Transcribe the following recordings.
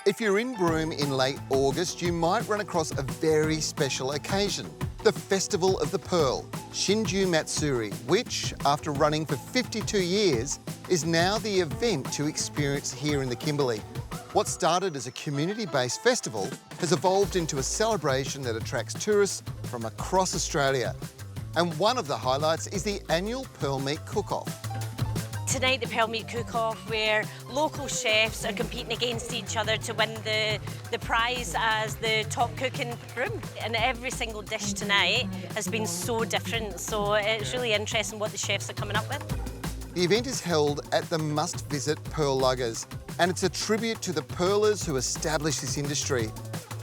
If you're in Broome in late August, you might run across a very special occasion, the Festival of the Pearl, Shinju Matsuri, which, after running for 52 years, is now the event to experience here in the Kimberley. What started as a community-based festival has evolved into a celebration that attracts tourists from across Australia. And one of the highlights is the annual Pearl Meat Cook-Off. Tonight, the Pearl Meat Cook-Off, where local chefs are competing against each other to win the prize as the top cook in Broome. And every single dish tonight has been so different, so it's really interesting what the chefs are coming up with. The event is held at the must-visit Pearl Luggers, and it's a tribute to the pearlers who established this industry.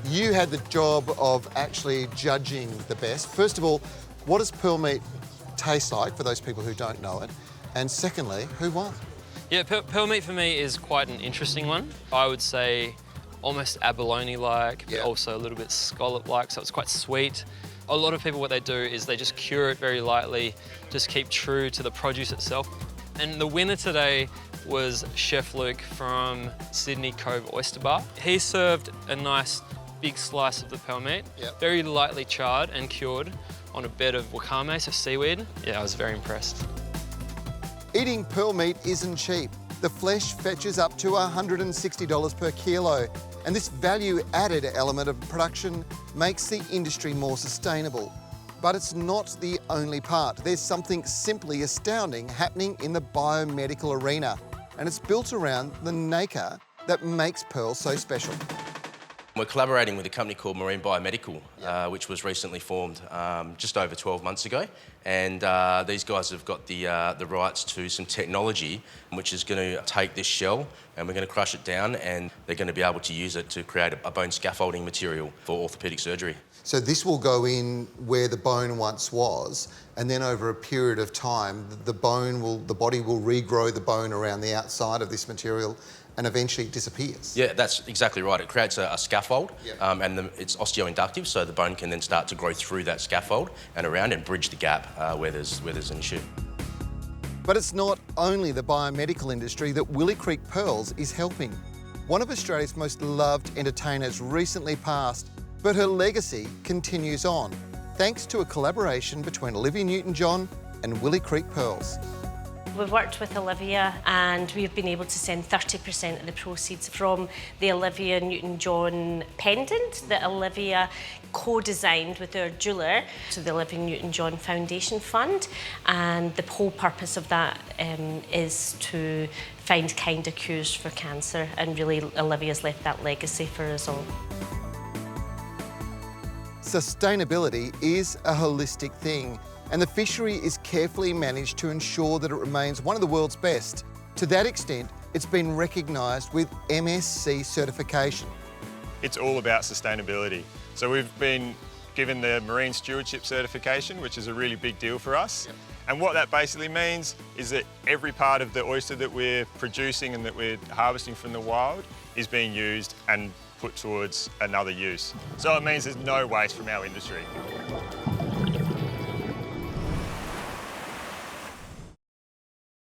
You had the job of actually judging the best. First of all, what does pearl meat taste like for those people who don't know it? And secondly, who won? Yeah, pearl meat for me is quite an interesting one. I would say almost abalone-like, but also a little bit scallop-like, so it's quite sweet. A lot of people, what they do is they just cure it very lightly, just keep true to the produce itself. And the winner today was Chef Luke from Sydney Cove Oyster Bar. He served a nice big slice of the pearl meat, very lightly charred and cured on a bed of wakame, so seaweed. Yeah, I was very impressed. Eating pearl meat isn't cheap. The flesh fetches up to $160 per kilo, and this value-added element of production makes the industry more sustainable. But it's not the only part. There's something simply astounding happening in the biomedical arena, and it's built around the nacre that makes pearl so special. We're collaborating with a company called Biomedical, which was recently formed just over 12 months ago. And these guys have got the rights to some technology which is going to take this shell and we're going to crush it down, and they're going to be able to use it to create a bone scaffolding material for orthopaedic surgery. So this will go in where the bone once was, and then over a period of time, the body will regrow the bone around the outside of this material, and eventually it disappears. Yeah, that's exactly right. It creates a scaffold, and it's osteoinductive, so the bone can then start to grow through that scaffold and around and bridge the gap where there's an issue. But it's not only the biomedical industry that Willie Creek Pearls is helping. One of Australia's most loved entertainers recently passed, but her legacy continues on, thanks to a collaboration between Olivia NewtonJohn and Willie Creek Pearls. We've worked with Olivia and we've been able to send 30% of the proceeds from the Olivia NewtonJohn pendant that Olivia co-designed with our jeweller to the Olivia NewtonJohn Foundation Fund. And the whole purpose of that is to find kinder cures for cancer, and really Olivia's left that legacy for us all. Sustainability is a holistic thing, and the fishery is carefully managed to ensure that it remains one of the world's best. To that extent, it's been recognised with MSC Certification. It's all about sustainability. So we've been given the Marine Stewardship Certification, which is a really big deal for us. And what that basically means is that every part of the oyster that we're producing and that we're harvesting from the wild is being used and put towards another use. So it means there's no waste from our industry.